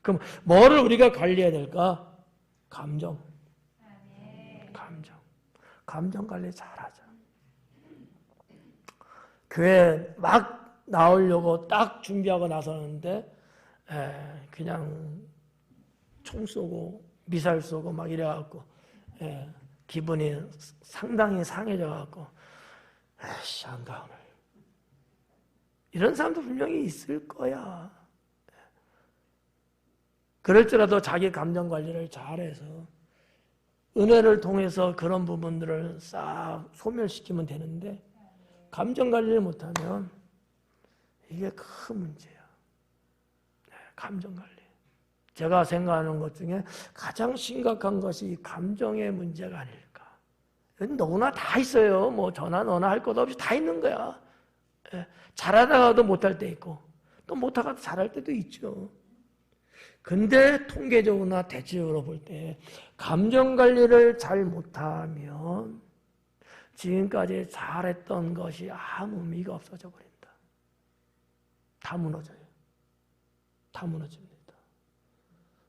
그럼 뭐를 우리가 관리해야 될까? 감정. 감정 관리 잘하자. 교회 막 나오려고 딱 준비하고 나서는데 그냥 총 쏘고 미사일 쏘고 막 이래갖고 기분이 상당히 상해져갖고 한가함을. 이런 사람도 분명히 있을 거야. 그럴지라도 자기 감정 관리를 잘해서 은혜를 통해서 그런 부분들을 싹 소멸시키면 되는데 감정 관리를 못하면 이게 큰 문제야. 감정 관리. 제가 생각하는 것 중에 가장 심각한 것이 감정의 문제가 아닐까. 너나 다 있어요. 뭐 저나 너나 할 것 없이 다 있는 거야. 잘하다가도 못할 때 있고 또 못하다가 잘할 때도 있죠. 근데 통계적으로나 대체적으로 볼 때 감정 관리를 잘 못하면 지금까지 잘했던 것이 아무 의미가 없어져 버린다. 다 무너져요. 다 무너집니다.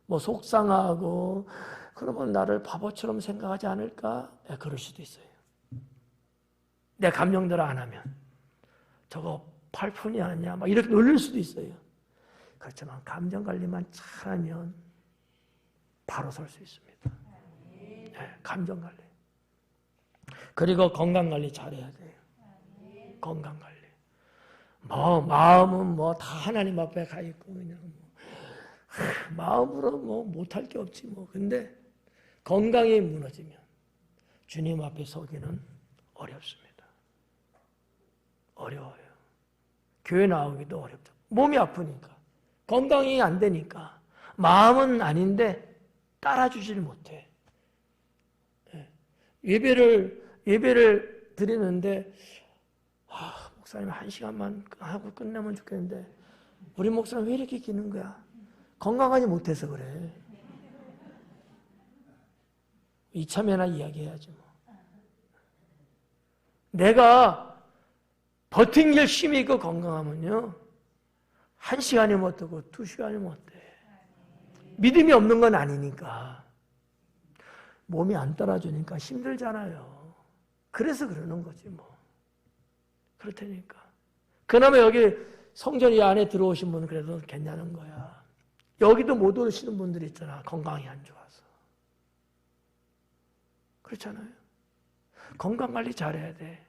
뭐 속상하고 그러면 나를 바보처럼 생각하지 않을까? 그럴 수도 있어요. 내 감정대로 안 하면 저거 8푼이 아니야 막 이렇게 놀릴 수도 있어요. 그렇지만 감정 관리만 잘하면 바로 설 수 있습니다. 감정 관리. 그리고 건강 관리 잘해야 돼요. 건강 관리. 뭐 마음은 뭐 다 하나님 앞에 가 있고 그냥 마음으로 뭐 못할 게 없지 뭐. 근데 건강이 무너지면 주님 앞에 서기는 어렵습니다. 어려워요. 교회 나오기도 어렵죠. 몸이 아프니까. 건강이 안 되니까. 마음은 아닌데 따라주질 못해. 예배를 드리는데 목사님 1시간만 하고 끝내면 좋겠는데 우리 목사님 왜 이렇게 기는 거야? 건강하지 못해서 그래. 이참에나 이야기해야지 뭐. 내가 버틴 힘이 있고 건강하면요 1시간이 못 되고 2시간이 못 돼. 믿음이 없는 건 아니니까. 몸이 안 따라주니까 힘들잖아요. 그래서 그러는 거지 뭐. 그렇다니까. 그나마 여기 성전 이 안에 들어오신 분은 그래도 괜찮은 거야. 여기도 못 오시는 분들이 있잖아. 건강이 안 좋아서. 그렇잖아요. 건강관리 잘해야 돼.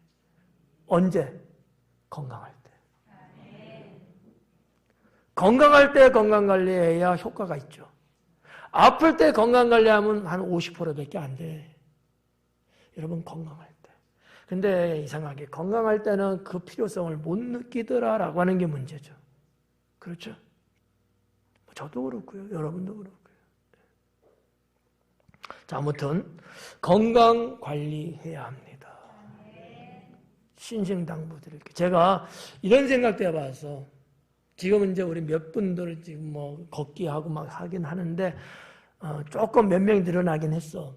언제? 건강할 때. 건강할 때 건강관리해야 효과가 있죠. 아플 때 건강관리하면 한 50%밖에 안 돼. 여러분 건강할 때. 근데 이상하게 건강할 때는 그 필요성을 못 느끼더라라고 하는 게 문제죠. 그렇죠? 저도 그렇고요. 여러분도 그렇고요. 자, 아무튼 건강 관리해야 합니다. 신신당부드릴게요. 제가 이런 생각도 해봐서 지금 이제 우리 몇 분들 지금 뭐 걷기 하고 막 하긴 하는데 조금 몇 명이 늘어나긴 했어.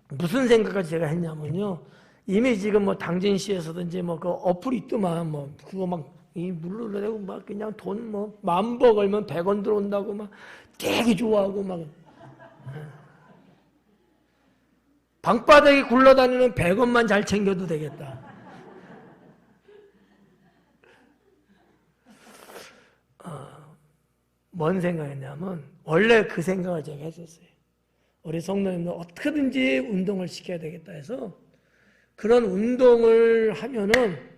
무슨 생각을 제가 했냐면요. 이미 지금 뭐 당진시에서든지 뭐 그 어플이 있더만 뭐 그거 막 이 눌러내고 막 그냥 돈 뭐 10,000보 걸면 100원 들어온다고 막 되게 좋아하고 막 방바닥에 굴러다니는 100원만 잘 챙겨도 되겠다. 뭔 생각했냐면 원래 그 생각을 제가 했었어요. 우리 성도님들 어떻게든지 운동을 시켜야 되겠다 해서 그런 운동을 하면은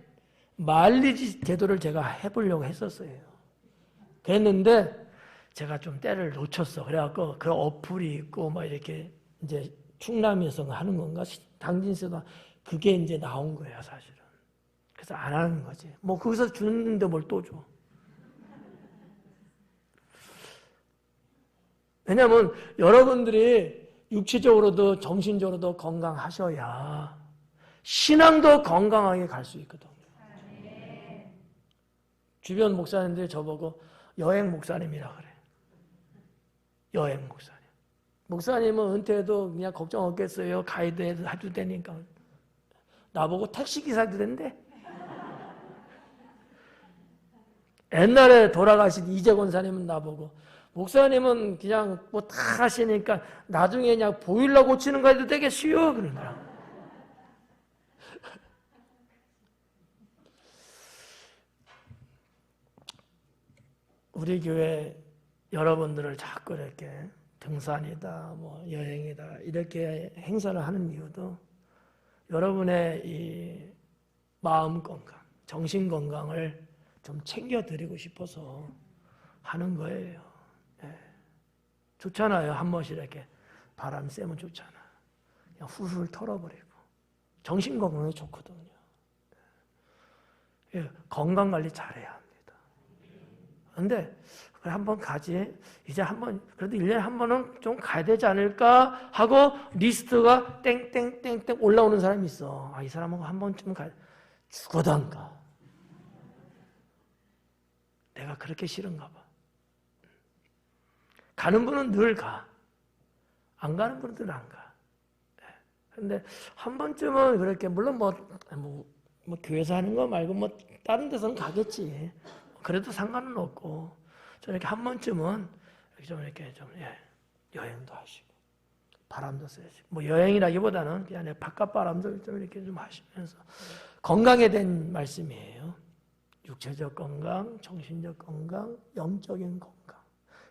마일리지 제도를 제가 해보려고 했었어요. 그랬는데 제가 좀 때를 놓쳤어. 그래갖고 그 어플이 있고 막 이렇게 이제 충남에서 하는 건가 당진에서도 그게 이제 나온 거예요, 사실은. 그래서 안 하는 거지. 뭐 거기서 주는데 뭘 또 줘. 왜냐하면 여러분들이 육체적으로도 정신적으로도 건강하셔야 신앙도 건강하게 갈 수 있거든요. 주변 목사님들이 저보고 여행 목사님이라 그래. 여행 목사님. 목사님은 은퇴해도 그냥 걱정 없겠어요. 가이드 해도 되니까. 나보고 택시기사 해도 된대. 옛날에 돌아가신 이재 권사님은 나보고 목사님은 그냥 뭐 다 하시니까 나중에 그냥 보일러 고치는 거 해도 되겠어요. 그런 거야. 우리 교회 여러분들을 자꾸 이렇게 등산이다, 뭐 여행이다 이렇게 행사를 하는 이유도 여러분의 이 마음 건강, 정신 건강을 좀 챙겨드리고 싶어서 하는 거예요. 예. 좋잖아요. 한 번씩 이렇게 바람 쐬면 좋잖아. 그냥 훌훌 털어버리고 정신 건강에 좋거든요. 예. 건강 관리 잘해야 합니다. 근데 한번 가지. 이제 한번 그래도 1년에 한 번은 좀 가야 되지 않을까 하고 리스트가 땡땡땡땡 올라오는 사람이 있어. 아, 이 사람은 한 번쯤 죽어도 안 가. 내가 그렇게 싫은가 봐. 가는 분은 늘 가. 안 가는 분들은 안 가. 근데 한 번쯤은 그렇게 물론 뭐 교회에서 하는 거 말고 뭐 다른 데서는 가겠지. 그래도 상관은 없고 좀 이렇게 한 번쯤은 이렇게 좀 여행도 하시고 바람도 쐬시고 뭐 여행이라기보다는 그냥 바깥 바람도 좀 이렇게 좀 하시면서 건강에 대한 말씀이에요. 육체적 건강, 정신적 건강, 영적인 건강.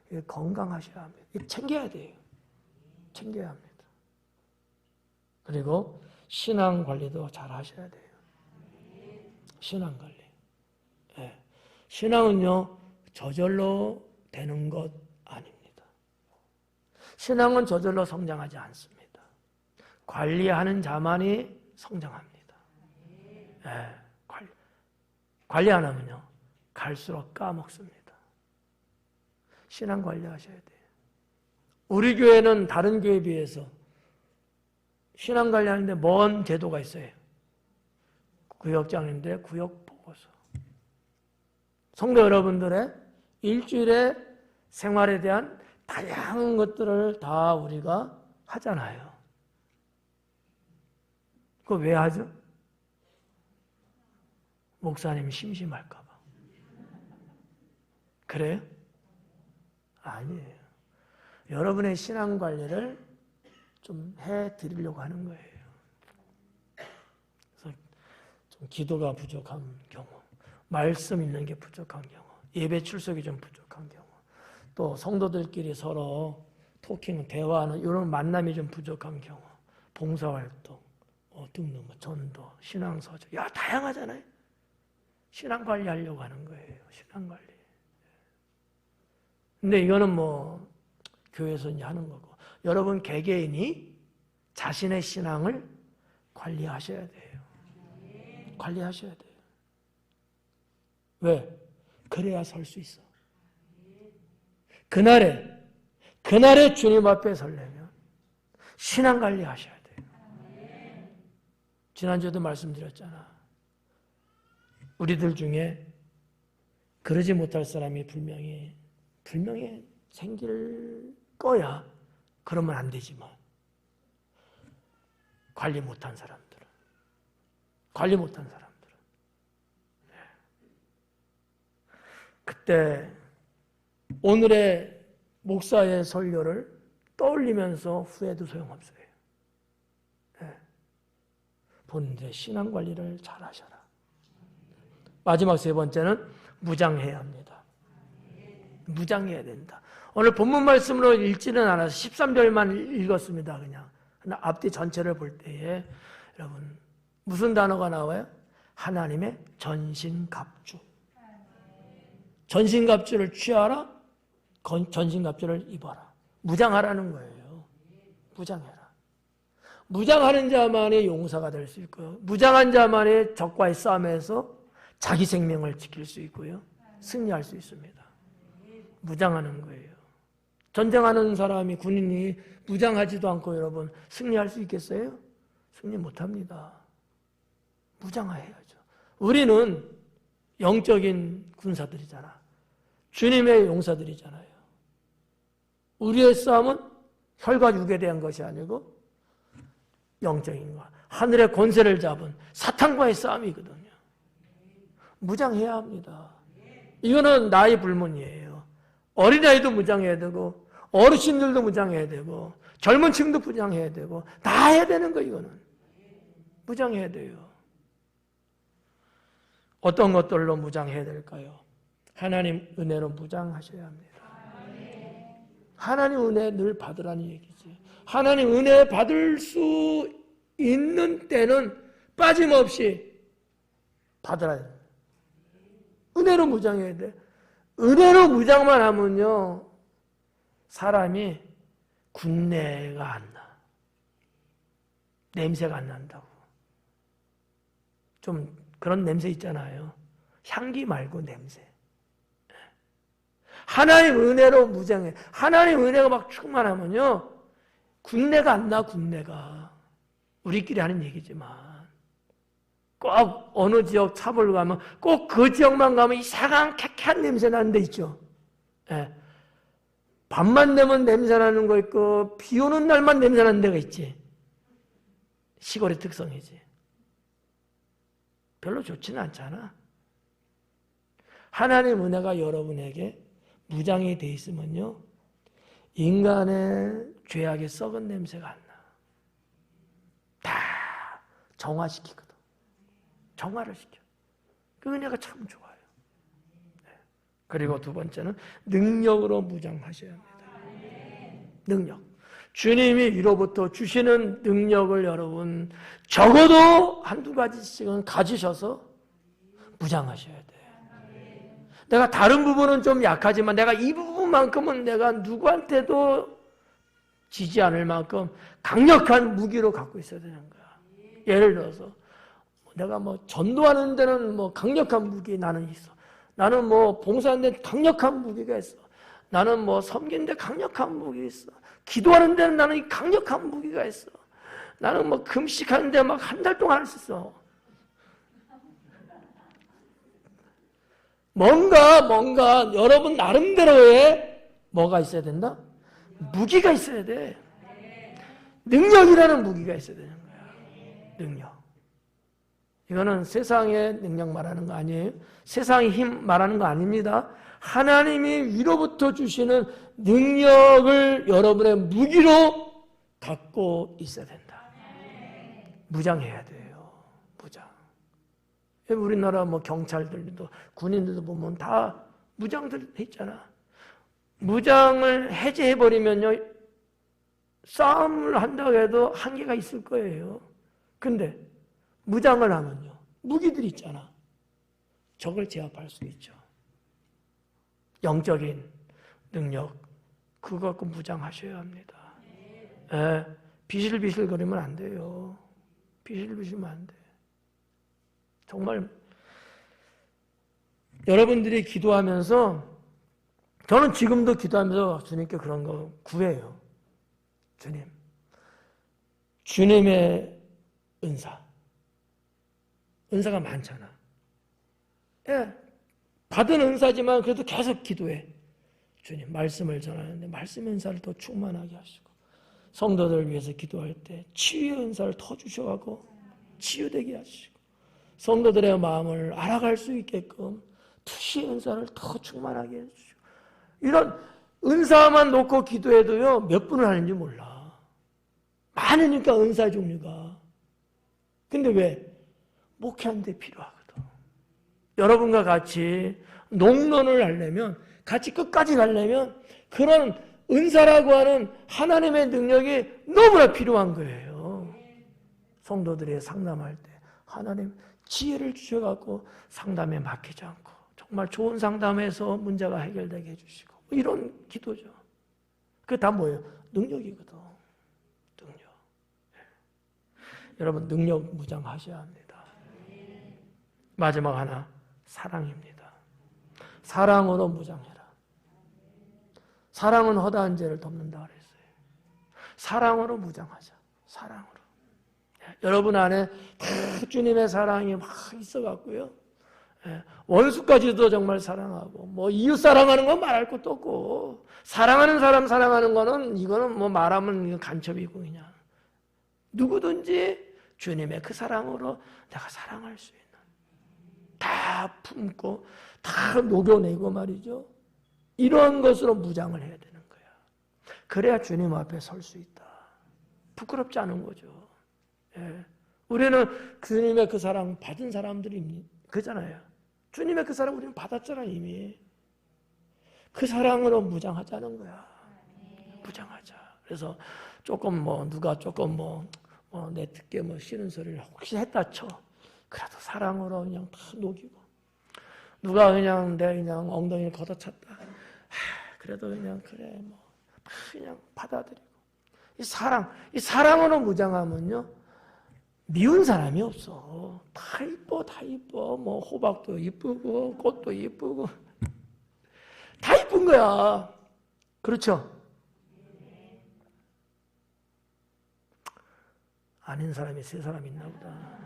이게 건강하셔야 합니다. 이거 챙겨야 돼요. 챙겨야 합니다. 그리고 신앙 관리도 잘 하셔야 돼요. 신앙 관리. 네. 신앙은요, 저절로 되는 것 아닙니다. 신앙은 저절로 성장하지 않습니다. 관리하는 자만이 성장합니다. 네. 관리 안 하면요, 갈수록 까먹습니다. 신앙 관리하셔야 돼요. 우리 교회는 다른 교회에 비해서 신앙 관리하는데 뭔 제도가 있어요. 구역장님들의 구역 보고서. 성도 여러분들의 일주일의 생활에 대한 다양한 것들을 다 우리가 하잖아요. 그거 왜 하죠? 목사님이 심심할까 봐. 그래요? 아니에요. 여러분의 신앙 관리를 좀 해드리려고 하는 거예요. 그래서 좀 기도가 부족한 경우, 말씀 읽는 게 부족한 경우, 예배 출석이 좀 부족한 경우, 또 성도들끼리 서로 토킹, 대화하는 이런 만남이 좀 부족한 경우, 봉사활동 등등, 전도, 신앙서적, 다양하잖아요. 신앙 관리하려고 하는 거예요. 신앙 관리. 근데 이거는 교회에서 이제 하는 거고, 여러분 개개인이 자신의 신앙을 관리하셔야 돼요. 관리하셔야 돼요. 왜? 그래야 설 수 있어. 그날에 주님 앞에 서려면 신앙 관리하셔야 돼요. 지난주에도 말씀드렸잖아. 우리들 중에 그러지 못할 사람이 분명히 생길 거야. 그러면 안 되지만 관리 못한 사람들은 관리 못한 사람들은. 그때 오늘의 목사의 설교를 떠올리면서 후회도 소용없어요. 본인의 신앙 관리를 잘 하셔라. 마지막 세 번째는 무장해야 합니다. 무장해야 된다. 오늘 본문 말씀으로 읽지는 않아서 13절만 읽었습니다. 그냥. 앞뒤 전체를 볼 때에 여러분 무슨 단어가 나와요? 하나님의 전신갑주. 전신갑주를 취하라. 전신갑주를 입어라. 무장하라는 거예요. 무장해라. 무장하는 자만이 용사가 될 수 있고요. 무장한 자만이 적과의 싸움에서 자기 생명을 지킬 수 있고요. 승리할 수 있습니다. 무장하는 거예요. 전쟁하는 사람이 군인이 무장하지도 않고 여러분 승리할 수 있겠어요? 승리 못합니다. 무장해야죠. 우리는 영적인 군사들이잖아. 주님의 용사들이잖아요. 우리의 싸움은 혈과 육에 대한 것이 아니고 영적인 것, 하늘의 권세를 잡은 사탄과의 싸움이거든요. 무장해야 합니다. 이거는 나이 불문이에요. 어린아이도 무장해야 되고 어르신들도 무장해야 되고 젊은 층도 무장해야 되고 다 해야 되는 거 이거는. 무장해야 돼요. 어떤 것들로 무장해야 될까요? 하나님 은혜로 무장하셔야 합니다. 하나님 은혜 늘 받으라는 얘기지. 하나님 은혜 받을 수 있는 때는 빠짐없이 받으라. 은혜로 무장해야 돼. 은혜로 무장만 하면요 사람이 군내가 안 나. 냄새가 안 난다고. 좀 그런 냄새 있잖아요. 향기 말고 냄새. 하나님 은혜로 무장해. 하나님 은혜가 막 충만하면요 군내가 안 나. 군내가. 우리끼리 하는 얘기지만 꼭 어느 지역 차보러 가면 꼭 그 지역만 가면 이상한 쾌쾌한 냄새 나는 데 있죠. 예. 밤만 되면 냄새 나는 거 있고 비 오는 날만 냄새 나는 데가 있지. 시골의 특성이지. 별로 좋지는 않잖아. 하나님 은혜가 여러분에게 무장이 돼 있으면요 인간의 죄악의 썩은 냄새가 안 나. 다 정화시키거든. 정화를 시켜. 그 은혜가 참 좋아요. 네. 그리고 두 번째는 능력으로 무장하셔야 합니다. 능력. 주님이 위로부터 주시는 능력을 여러분 적어도 한두 가지씩은 가지셔서 무장하셔야 돼요. 내가 다른 부분은 좀 약하지만 내가 이 부분만큼은 내가 누구한테도 지지 않을 만큼 강력한 무기로 갖고 있어야 되는 거야. 예를 들어서 내가 전도하는 데는 강력한 무기 나는 있어. 나는 봉사하는 데 강력한 무기가 있어. 나는 섬기는 데 강력한 무기가 있어. 기도하는 데는 나는 강력한 무기가 있어. 나는 금식하는 데 막 한 달 동안 할 수 있어. 뭔가 여러분 나름대로의 뭐가 있어야 된다? 무기가 있어야 돼. 능력이라는 무기가 있어야 되는 거야. 능력. 이거는 세상의 능력 말하는 거 아니에요. 세상의 힘 말하는 거 아닙니다. 하나님이 위로부터 주시는 능력을 여러분의 무기로 갖고 있어야 된다. 무장해야 돼요. 무장. 우리나라 경찰들도 군인들도 보면 다 무장들 있잖아. 무장을 해제해버리면요 싸움을 한다고 해도 한계가 있을 거예요. 근데 무장을 하면요 무기들이 있잖아. 적을 제압할 수 있죠. 영적인 능력 그거 갖고 무장하셔야 합니다. 예, 비실비실거리면 안 돼요. 비실비실면 안 돼. 정말 여러분들이 기도하면서 저는 지금도 기도하면서 주님께 그런 거 구해요. 주님, 주님의 은사가 많잖아. 예, 받은 은사지만 그래도 계속 기도해. 주님, 말씀을 전하는데 말씀 은사를 더 충만하게 하시고 성도들을 위해서 기도할 때 치유의 은사를 더 주셔가고 치유되게 하시고 성도들의 마음을 알아갈 수 있게끔 특시의 은사를 더 충만하게 해주시고, 이런 은사만 놓고 기도해도요 몇 분을 하는지 몰라. 많으니까 은사 종류가. 근데 왜? 목회하는데 필요하거든. 여러분과 같이 농론을 하려면, 같이 끝까지 가려면 그런 은사라고 하는 하나님의 능력이 너무나 필요한 거예요. 성도들이 상담할 때 하나님 지혜를 주셔갖고 상담에 맡기지 않고 정말 좋은 상담에서 문제가 해결되게 해주시고, 이런 기도죠. 그게 다 뭐예요? 능력이거든. 능력. 여러분 능력 무장하셔야 합니다. 마지막 하나, 사랑입니다. 사랑으로 무장해라. 사랑은 허다한 죄를 덮는다 그랬어요. 사랑으로 무장하자. 사랑으로. 여러분 안에 다 주님의 사랑이 막 있어갖고요. 원수까지도 정말 사랑하고, 뭐 이웃 사랑하는 건 말할 것도 없고, 사랑하는 사람 사랑하는 거는 이거는 뭐 말하면 간첩이고, 그냥 누구든지 주님의 그 사랑으로 내가 사랑할 수 있는, 다 품고 다 녹여내고 말이죠. 이런 것으로 무장을 해야 되는 거야. 그래야 주님 앞에 설 수 있다. 부끄럽지 않은 거죠. 예. 우리는 주님의 그 사랑 받은 사람들이 그잖아요. 주님의 그 사랑 우리는 받았잖아 이미. 그 사랑으로 무장하자는 거야. 무장하자. 그래서 조금 뭐 누가 조금 내 듣게 싫은 소리를 혹시 했다 쳐. 그래도 사랑으로 그냥 다 녹이고, 누가 그냥 내 그냥 엉덩이를 걷어찼다. 그래도 그냥 그래 그냥 받아들이고. 이 사랑으로 무장하면요 미운 사람이 없어. 다 이뻐, 다 이뻐. 뭐 호박도 이쁘고 꽃도 이쁘고 다 이쁜 거야. 그렇죠? 아닌 사람이 세 사람 있나 보다.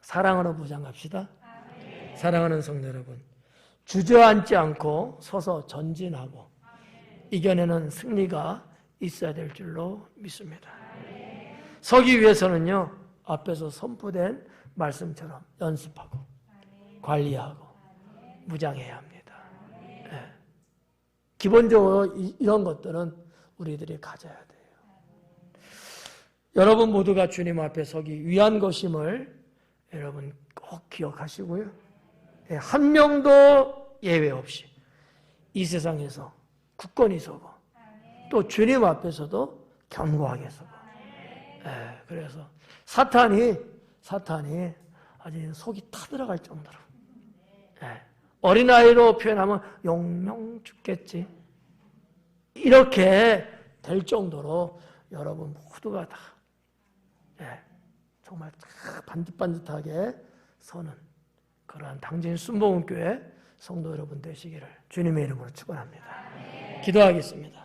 사랑으로 무장합시다. 사랑하는 성도 여러분, 주저앉지 않고 서서 전진하고 이겨내는 승리가 있어야 될 줄로 믿습니다. 서기 위해서는요, 앞에서 선포된 말씀처럼 연습하고 관리하고 무장해야 합니다. 네. 기본적으로 이런 것들은 우리들이 가져야 돼요. 여러분 모두가 주님 앞에 서기 위한 것임을 여러분 꼭 기억하시고요. 네, 한 명도 예외 없이 이 세상에서 굳건히 서고 또 주님 앞에서도 견고하게 서고. 그래서 사탄이 아주 속이 타들어갈 정도로, 어린아이로 표현하면 용명 죽겠지, 이렇게 될 정도로 여러분 모두가 다 정말 반듯반듯하게 서는 그러한 당진 순복음교회 성도 여러분 되시기를 주님의 이름으로 축원합니다. 기도하겠습니다.